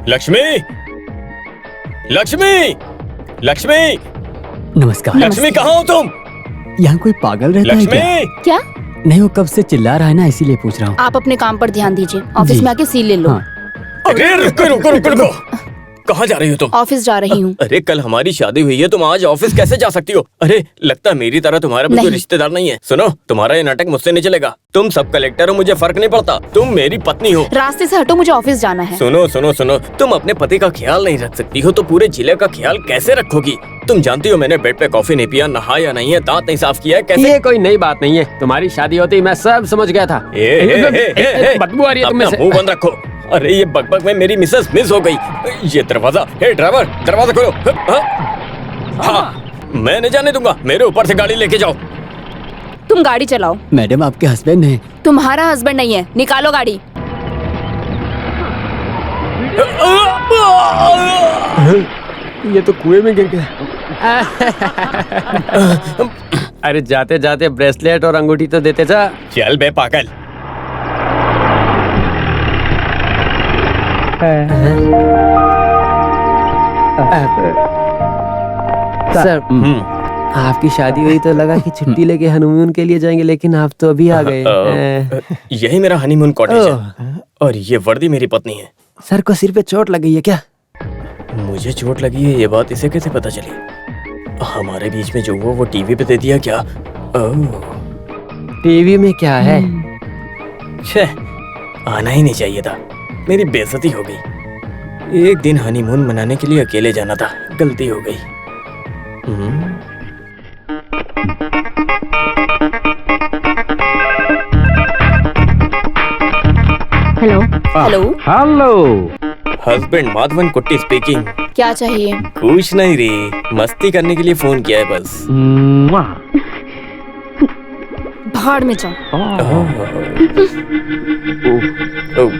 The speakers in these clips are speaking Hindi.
लक्ष्मी, लक्ष्मी, लक्ष्मी, नमस्कार। लक्ष्मी कहाँ हो तुम? यहाँ कोई पागल रहता है लक्ष्मी क्या? क्या? नहीं, वो कब से चिल्ला रहा है ना, इसीलिए पूछ रहा हूँ। आप अपने काम पर ध्यान दीजिए, ऑफिस जी। में आके सील ले लो। हाँ। अरे रुको रुको रुको रुको, कहाँ जा रही हो तुम? ऑफिस जा रही हूँ। अरे कल हमारी शादी हुई है, तुम आज ऑफिस कैसे जा सकती हो? अरे लगता है मेरी तरह तुम्हारा भी कोई नहीं। रिश्तेदार नहीं है। सुनो, तुम्हारा ये नाटक मुझसे नहीं चलेगा। तुम सब कलेक्टर हो, मुझे फर्क नहीं पड़ता। तुम मेरी पत्नी हो। रास्ते से हटो, मुझे ऑफिस जाना है। सुनो सुनो सुनो, तुम अपने पति का ख्याल नहीं रख सकती हो तो पूरे जिले का ख्याल कैसे रखोगी? तुम जानती हो मैंने बेड पे कॉफी नहीं पिया, नहाया नहीं है, दांत नहीं साफ किया है, कैसे? ये कोई नई बात नहीं है। तुम्हारी शादी होती मैं सब समझ गया था। बदबू आ रही है तुम में अपना से। मुंह बंद रखो। अरे ये बकबक में मेरी मिसेस मिस हो गई। ये दरवाजा, हे ड्राइवर दरवाजा खोलो। हाँ, मैं नहीं जाने दूंगा। मेरे ऊपर से गाड़ी लेके जाओ। तुम गाड़ी चलाओ। मैडम आपके हस्बैंड हैं। तुम्हारा हस्बैंड नहीं है, निकालो गाड़ी। ये तो कुएं में गिर गया। अरे जाते जाते ब्रेसलेट और अंगूठी तो देते जा। चल बे पागल। सर, आपकी शादी हुई तो लगा कि छुट्टी लेके हनीमून के लिए जाएंगे, लेकिन आप तो अभी आ गए। यही मेरा हनीमून कॉटेज है और ये वर्दी मेरी पत्नी है। सर को सिर पे चोट लग गई है क्या? मुझे चोट लगी है, ये बात इसे कैसे पता चली? हमारे बीच में जो हुआ वो टीवी पे दे दिया क्या? ओह, टीवी में क्या है? छे, आना ही नहीं चाहिए था। मेरी बेइज्जती हो गई। एक दिन हनीमून मनाने के लिए अकेले जाना था, गलती हो गई। Hello. Hello. Hello. Husband Madhavan कुट्टी स्पीकिंग। क्या चाहिए? कुछ नहीं रे, मस्ती करने के लिए फोन किया है बस। भाड़ में जाओ। ओह,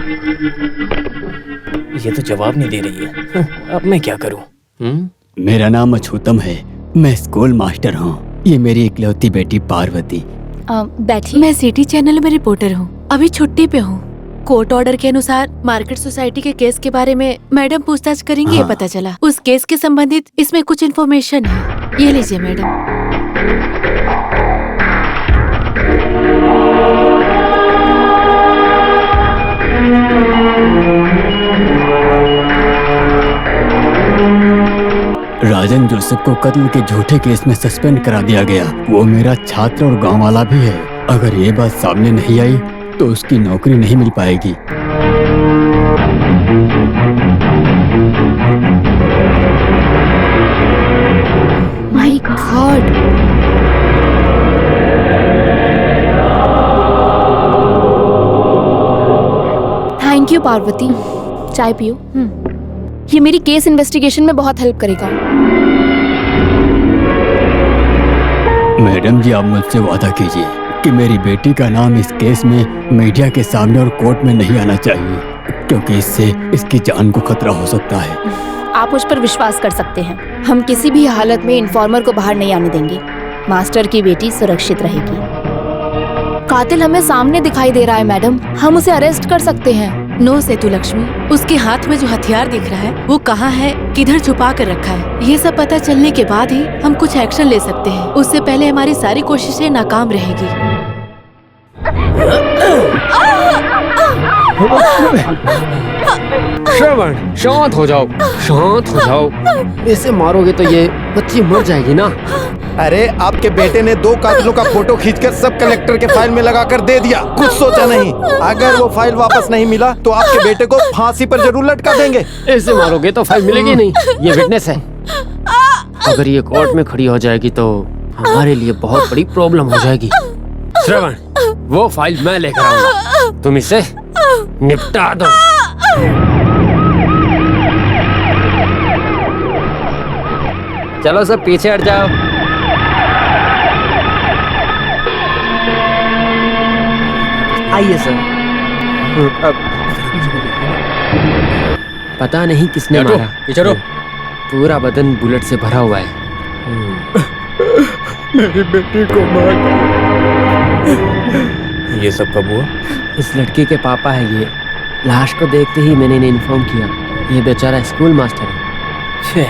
ये तो जवाब नहीं दे रही है। अब मैं क्या करूं? मेरा नाम अछूतम है, मैं स्कूल मास्टर हूँ। ये मेरी इकलौती बेटी पार्वती। बैठी। मैं सिटी चैनल में रिपोर्टर हूँ, अभी छुट्टी पे हूँ। कोर्ट ऑर्डर के अनुसार मार्केट सोसाइटी के केस के बारे में मैडम पूछताछ करेंगी। ये पता चला उस केस के संबंधित इसमें कुछ इन्फॉर्मेशन है। ये लीजिए मैडम। राजन जोसेफ को कत्ल के झूठे केस में सस्पेंड करा दिया गया। वो मेरा छात्र और गांव वाला भी है। अगर ये बात सामने नहीं आई तो उसकी नौकरी नहीं मिल पाएगी। My God. Thank you Parvati. चाय पियो। ये मेरी केस इन्वेस्टिगेशन में बहुत हेल्प करेगा। मैडम जी, आप मुझसे वादा कीजिए कि मेरी बेटी का नाम इस केस में मीडिया के सामने और कोर्ट में नहीं आना चाहिए, क्योंकि इससे इसकी जान को खतरा हो सकता है। आप मुझ पर विश्वास कर सकते हैं। हम किसी भी हालत में इन्फॉर्मर को बाहर नहीं आने देंगे। मास्टर की बेटी सुरक्षित रहेगी। कातिल हमें सामने दिखाई दे रहा है मैडम, हम उसे अरेस्ट कर सकते हैं। नो सेतु लक्ष्मी, उसके हाथ में जो हथियार दिख रहा है वो कहाँ है, किधर छुपा कर रखा है, ये सब पता चलने के बाद ही हम कुछ एक्शन ले सकते हैं। उससे पहले हमारी सारी कोशिशें नाकाम रहेगी। श्रवण, शांत हो जाओ, शांत हो जाओ। ऐसे मारोगे तो ये बच्ची मर जाएगी ना। अरे आपके बेटे ने 2 कातिलों का फोटो खींचकर सब कलेक्टर के फाइल में लगाकर दे दिया, कुछ सोचा नहीं। अगर वो फाइल वापस नहीं मिला तो आपके बेटे को फांसी पर जरूर लटका देंगे। ऐसे मारोगे तो फाइल मिलेगी नहीं। ये विटनेस है। अगर ये कोर्ट में खड़ी हो जाएगी तो हमारे लिए बहुत बड़ी प्रॉब्लम हो जाएगी। श्रवण, वो फाइल मैं लेकर आऊंगा, तुम इसे निपटा दो। चलो सब पीछे हट जाओ। आइए सर। पता नहीं किसने मारा। पीछे रहो। पूरा बदन बुलेट से भरा हुआ है। मेरी बेटी को मार ये सब कब हुआ? इस लड़के के पापा है ये। लाश को देखते ही मैंने इन्हें इन्फॉर्म किया। ये बेचारा स्कूल मास्टर है। छे,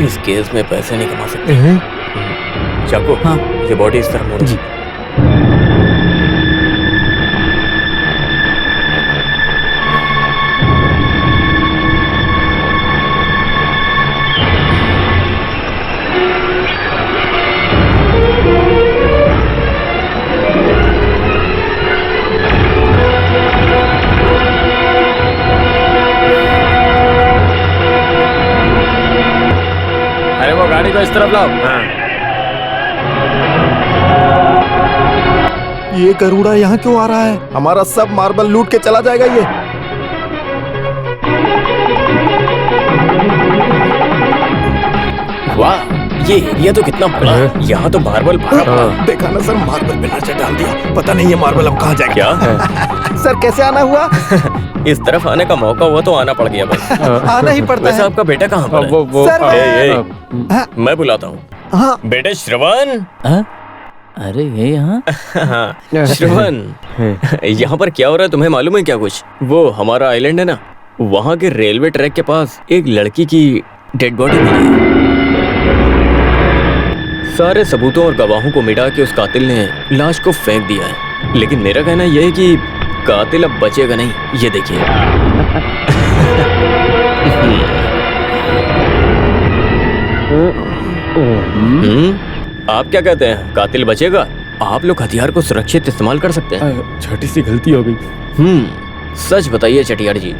इस केस में पैसे नहीं कमा सकते। चाकू, हाँ। ये बॉडी इस तरफ मोड़ो। जी। अरे वो गाड़ी को इस तरफ लाओ। हाँ। ये गरुड़ा यहाँ क्यों आ रहा है? हमारा सब मार्बल लूट के चला जाएगा ये। वाह, ये एरिया तो कितना बड़ा है। यहाँ तो मार्बल भरा पड़ा है। देखा ना सर, मार्बल पे नजर डाल दिया। पता नहीं ये मार्बल अब कहाँ जाएगा। क्या? सर कैसे आना हुआ? इस तरफ आने का मौका हुआ तो आना पड़ गया बस। आना ही पड़ता वैसे है। आपका बेटा कहाँ पर है? वो सर, ए, मैं बुलाता हूँ। हाँ बेटे श्रवण। अरे ये यहाँ हाँ, श्रवण, यहाँ पर क्या हो रहा है तुम्हें मालूम है क्या कुछ? वो हमारा आइलैंड है ना, वहाँ के रेलवे ट्रैक के पास एक लड़की की डेड बॉडी मिली है। सारे सबूतों और गवाहों को मिटा के उस कातिल ने लाश को फेंक दिया है। लेकिन मेरा कहना यह है कि कातिल अब बचेगा नहीं। ये देखिए। आप क्या कहते हैं, कातिल बचेगा? आप लोग हथियार को सुरक्षित इस्तेमाल कर सकते हैं। छोटी सी गलती हो गई। सच बताइए चटियार जी,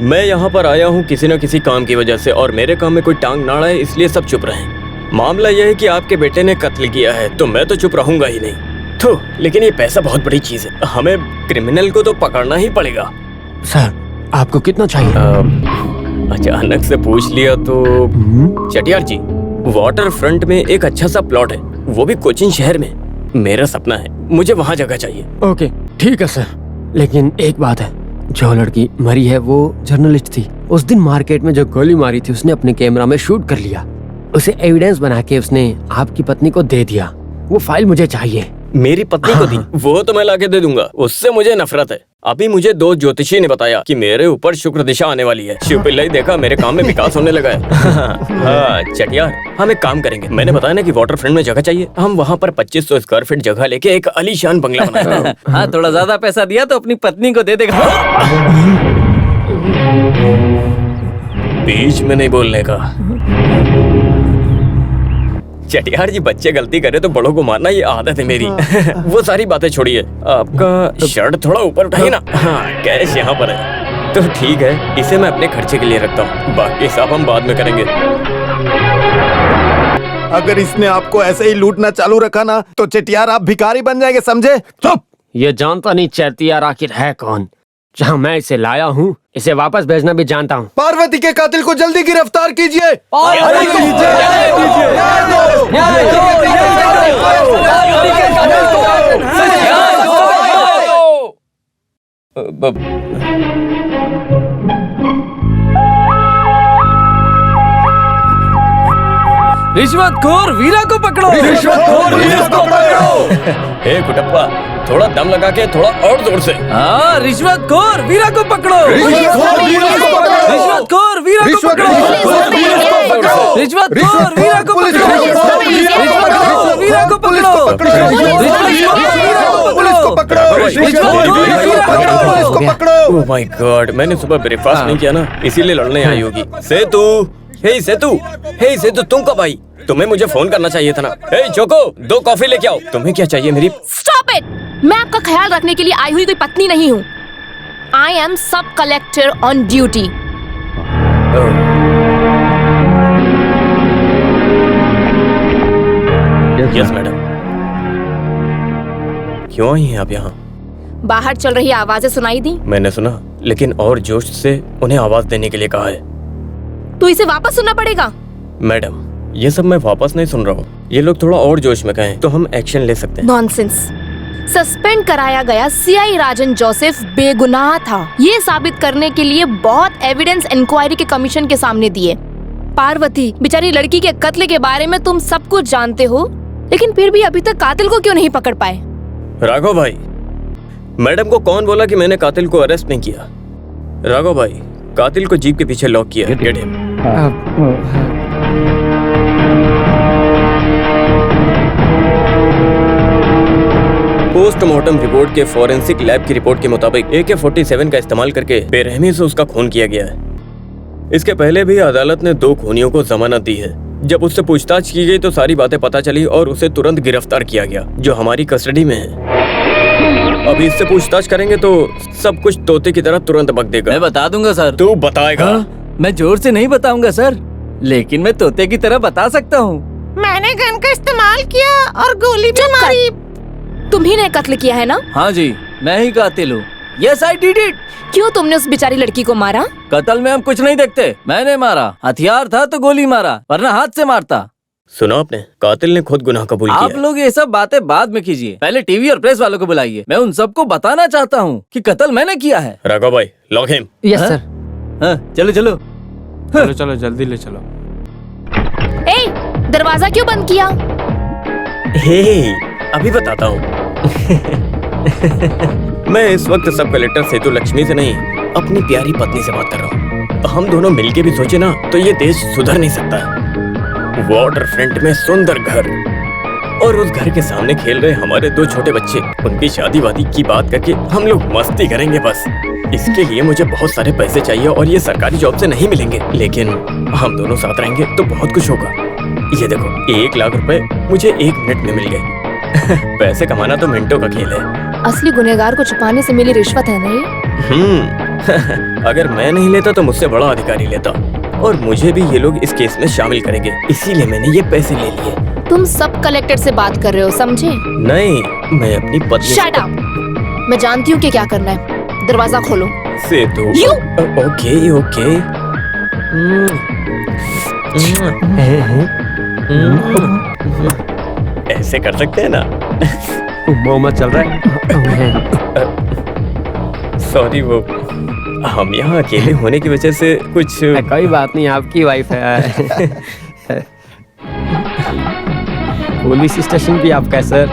मैं यहाँ पर आया हूँ किसी न किसी काम की वजह से, और मेरे काम में कोई टांग ना अड़ाए इसलिए सब चुप रहे। मामला यह है कि आपके बेटे ने कत्ल किया है, तो मैं तो चुप रहूंगा ही नहीं। तो लेकिन ये पैसा बहुत बड़ी चीज है, हमें क्रिमिनल को तो पकड़ना ही पड़ेगा। सर आपको कितना चाहिए? अचानक से पूछ लिया तो चटियार जी, वाटर फ्रंट में एक अच्छा सा प्लॉट है, वो भी कोचिन शहर में। मेरा सपना है, मुझे वहाँ जगह चाहिए। ओके ठीक है सर, लेकिन एक बात है, जो लड़की मरी है वो जर्नलिस्ट थी। उस दिन मार्केट में जो गोली मारी थी उसने अपने कैमरा में शूट कर लिया। उसे एविडेंस बना के उसने आपकी पत्नी को दे दिया। वो फाइल मुझे चाहिए। मेरी पत्नी को दी? वो तो मैं लाके दे दूंगा, उससे मुझे नफरत है। अभी मुझे दो ज्योतिषी ने बताया कि मेरे ऊपर शुक्र दिशा आने वाली है। शिव पिल्लाई देखा, मेरे काम में विकास होने लगा है। हाँ चटियार, हम एक काम करेंगे, मैंने बताया ना कि वाटर फ्रंट में जगह चाहिए, हम वहाँ पर 2500 स्क्वायर फीट जगह लेके एक आलीशान बंगला बनाएंगे। हाँ, थोड़ा ज्यादा पैसा दिया तो अपनी पत्नी को दे देगा। बीच में नहीं बोलने का। चटियार जी, बच्चे गलती करे तो बड़ों को मारना ये आदत है मेरी। वो सारी बातें छोड़िए, आपका शर्ट थोड़ा ऊपर उठाइए ना। हाँ, कैश यहाँ पर है तो ठीक है, इसे मैं अपने खर्चे के लिए रखता हूँ, बाकी हिसाब हम बाद में करेंगे। अगर इसने आपको ऐसे ही लूटना चालू रखा ना तो चटियार आप भिखारी बन जाएंगे, समझे? चुप! ये जानता नहीं चैतियार आखिर है कौन। जहाँ मैं इसे लाया हूँ, इसे वापस भेजना भी जानता हूँ। पार्वती के कातिल को जल्दी गिरफ्तार कीजिए। रिश्वतखोर वीरा को पकड़ो। रिश्वतखोर वीरा को पकड़ो। हे कुटप्पा, थोड़ा दम लगा के, थोड़ा और जोर से। हाँ, रिश्वतखोर वीरा को पकड़ो। रिश्वतखोर वीरा को पकड़ो। रिश्वतखोर वीरा को पकड़ो। रिश्वतखोर वीरा को पकड़ो। रिश्वतखोर वीरा को पकड़ो। पुलिस को पकड़ो। ओह माय गॉड, मैंने सुबह ब्रेकफास्ट नहीं किया ना, इसीलिए लड़ने आई होगी। सेतु, हे सेतु, तुम कब आई? तुम्हें मुझे फोन करना चाहिए था ना। हे चोको, 2 कॉफी लेके आओ। तुम्हें क्या चाहिए मेरी? Stop it! मैं आपका ख्याल रखने के लिए आई हुई कोई पत्नी नहीं हूँ। आई एम सब collector on duty. Yes madam. क्यों आई हैं आप यहाँ? बाहर चल रही आवाजें सुनाई दी? मैंने सुना, लेकिन और जोश से उन्हें आवाज देने के लिए कहा है। तो इसे वापस सुनना पड़ेगा। मैडम, ये सब मैं वापस नहीं सुन रहा हूँ, ये लोग थोड़ा और जोश में कहें तो हम एक्शन ले सकते हैं। नॉनसेंस। सस्पेंड कराया गया सीआई राजन जोसेफ बेगुनाह था, ये साबित करने के लिए बहुत एविडेंस इंक्वायरी के कमीशन के सामने दिए। पार्वती बेचारी लड़की के कत्ल के बारे में तुम सब कुछ जानते हो, लेकिन फिर भी अभी तक कातिल को क्यों नहीं पकड़ पाए? राघव भाई, मैडम को कौन बोला कि मैंने कातिल को अरेस्ट नहीं किया? राघव भाई, कातिल को जीप के पीछे लॉक किया। Get him. पोस्टमार्टम रिपोर्ट के फॉरेंसिक लैब की रिपोर्ट के मुताबिक AK-47 का इस्तेमाल करके बेरहमी से उसका खून किया गया है। इसके पहले भी अदालत ने 2 खूनियों को जमानत दी है। जब उससे पूछताछ की गई तो सारी बातें पता चली और उसे तुरंत गिरफ्तार किया गया, जो हमारी कस्टडी में है। अभी इससे पूछताछ करेंगे तो सब कुछ तोते की तरह तुरंत बक देगा। मैं बता दूंगा सर। तू बताएगा? मैं जोर से नहीं बताऊंगा सर, लेकिन मैं तोते की तरह बता सकता हूँ। मैंने गन का इस्तेमाल किया और गोली भी मारी। तुम्ही ने कत्ल किया है ना? हाँ जी, मैं ही कातिल हूँ। Yes I did it. क्यों तुमने उस बेचारी लड़की को मारा? कत्ल में हम कुछ नहीं देखते। मैंने मारा, हथियार था तो गोली मारा, वरना हाथ से मारता। सुना आपने? कातिल ने खुद गुनाह कबूल किया। आप लोग ये सब बातें बाद में कीजिए, पहले टीवी और प्रेस वालों को बुलाइए। मैं उन सबको बताना चाहता हूँ कि कत्ल मैंने किया है। राघव भाई, लॉक हिम। यस हाँ? सर। हाँ, चलो चलो। चलो चलो जल्दी ले चलो। ए, दरवाजा क्यों बंद किया? हे, अभी बताता हूँ। मैं इस वक्त सब कलेक्टर सेतु लक्ष्मी से नहीं, अपनी प्यारी पत्नी से बात कर रहा हूँ। हम दोनों मिलके भी सोचे ना तो ये देश सुधर नहीं सकता है। वाटर फ्रंट में सुंदर घर और उस घर के सामने खेल रहे हमारे 2 छोटे बच्चे, उनकी शादी वादी की बात करके हम लोग मस्ती करेंगे बस। इसके लिए मुझे बहुत सारे पैसे चाहिए और ये सरकारी जॉब से नहीं मिलेंगे, लेकिन हम दोनों साथ रहेंगे तो बहुत कुछ होगा। ये देखो, 1 लाख रुपए मुझे 1 मिनट में मिल गए। पैसे कमाना तो मिनटों का खेल है। असली गुनहगार को छुपाने से मिली रिश्वत है नहीं? अगर मैं नहीं लेता तो मुझसे बड़ा अधिकारी लेता, और मुझे भी ये लोग इस केस में शामिल करेंगे, इसीलिए मैंने ये पैसे ले लिए। तुम सब कलेक्टर से बात कर रहे हो, समझे? नहीं, मैं अपनी पत्नी। Shut up! मैं जानती हूँ कि क्या करना है। दरवाजा खोलो। सेतु। You! Okay okay. ऐसे कर सकते हैं ना? मोहम्मद चल रहा है। सॉरी, वो हम यहाँ अकेले होने की वजह से कुछ। कोई बात नहीं, आपकी वाइफ है। पुलिस स्टेशन भी आपका है सर।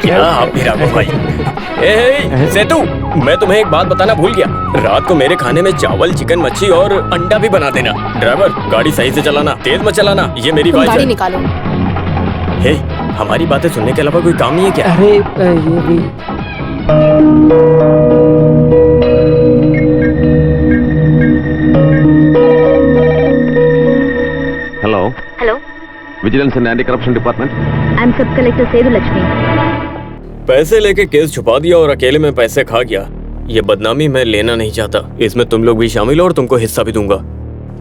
क्या आप भी राघव भाई? ए, सेतु, मैं तुम्हें एक बात बताना भूल गया। रात को मेरे खाने में चावल, चिकन, मच्छी और अंडा भी बना देना। ड्राइवर, गाड़ी सही से चलाना, तेज मत चलाना। ये मेरी तुम वाइफ गाड़ी है। निकालो। हे, हमारी बातें सुनने के अलावा कोई काम नहीं है क्या? अरे ये भी। Hello. Hello, Vigilance and Anti-Corruption Department. I'm Sub Collector Sedu Lakshmi. पैसे लेके केस छुपा दिया और अकेले में पैसे खा गया। ये बदनामी मैं लेना नहीं चाहता। इसमें तुम लोग भी शामिल हो और तुमको हिस्सा भी दूंगा।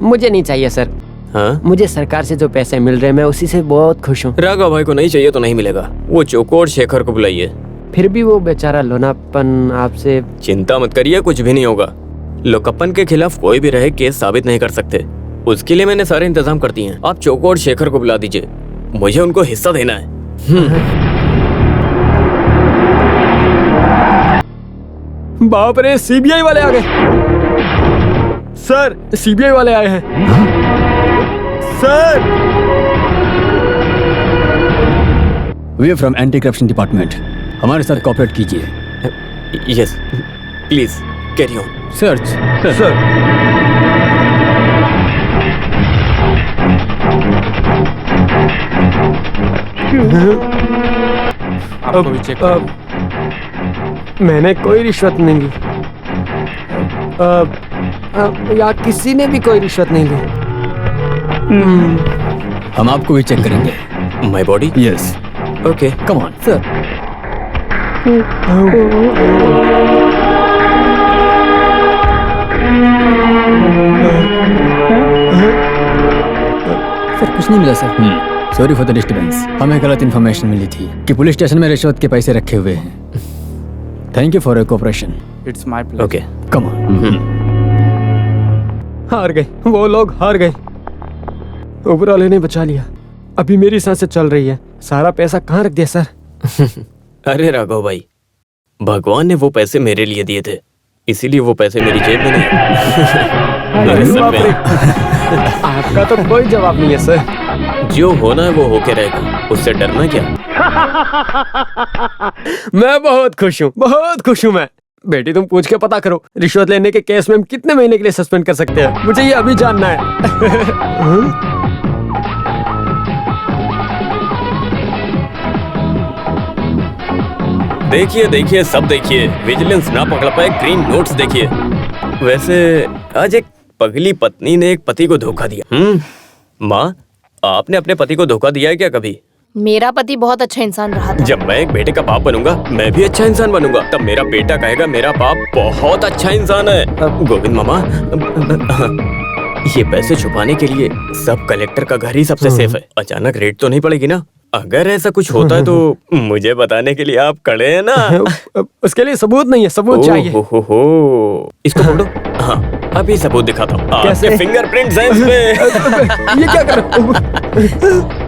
मुझे नहीं चाहिए सर। हाँ? मुझे सरकार से जो पैसे मिल रहे हैं मैं उसी से बहुत खुश हूँ। राघव भाई को नहीं चाहिए तो नहीं मिलेगा। वो चोको और शेखर को बुलाइए। फिर भी वो बेचारा लोनापन आपसे। चिंता मत करिए, कुछ भी नहीं होगा। लोकप्पन के खिलाफ कोई भी रहे केस साबित नहीं कर सकते। उसके लिए मैंने सारे इंतजाम कर दिए हैं। आप चोको और शेखर को बुला दीजिए, मुझे उनको हिस्सा देना है। बाप रे, सीबीआई वाले आ गए। सर, सीबीआई वाले आए हैं। Sir, we are from anti corruption department. हमारे साथ कोऑपरेट कीजिए। Yes, please carry on. Search. Sir, आपको भी चेक मैंने कोई रिश्वत नहीं ली। या किसी ने भी कोई रिश्वत नहीं ली। हम आपको भी चेक करेंगे। My body? Yes. Okay, come on sir. Sir, कुछ नहीं मिला sir. Sorry for the disturbance. हमें गलत इन्फॉर्मेशन मिली थी कि पुलिस स्टेशन में रिश्वत के पैसे रखे हुए हैं। Thank you for your cooperation. It's my pleasure. Okay, come on. हार गए, वो लोग हार गए। ऊपर वाले ने बचा लिया। अभी मेरी सांसें चल रही है। सारा पैसा कहाँ रख दिया सर? अरे राघव भाई, भगवान ने वो पैसे मेरे लिए दिए थे, इसीलिए वो पैसे मेरी जेब में नहीं। मेरे सर बाप में। रे। आपका तो कोई जवाब नहीं है सर। जो होना है वो होके रहेगा, उससे डरना क्या? मैं बहुत खुश हूँ, बहुत खुश हूँ। बेटी तुम पूछ के पता करो, रिश्वत लेने के केस में हम कितने महीने के लिए सस्पेंड कर सकते हैं? मुझे ये अभी जानना है। देखिए देखिए सब देखिए, विजिलेंस ना पकड़ पाए ग्रीन नोट्स देखिए। वैसे आज एक पगली पत्नी ने एक पति को धोखा दिया। माँ, आपने अपने पति को धोखा दिया है क्या कभी? मेरा पति बहुत अच्छा इंसान रहा था। जब मैं एक बेटे का बाप बनूंगा, मैं भी अच्छा इंसान बनूंगा। तब मेरा बेटा कहेगा मेरा बाप बहुत अच्छा इंसान है। गोविंद मामा, ये पैसे छुपाने के लिए सब कलेक्टर का घर ही सबसे सेफ है। अचानक रेड तो नहीं पड़ेगी ना? अगर ऐसा कुछ होता है तो मुझे बताने के लिए आप खड़े हैं ना। उसके लिए सबूत नहीं है, सबूत चाहिए। हो। इसको पकड़ो। हाँ, अभी सबूत दिखाता हूँ। आपके फिंगरप्रिंट्स हैं इसमें। ये क्या कर रहे हो?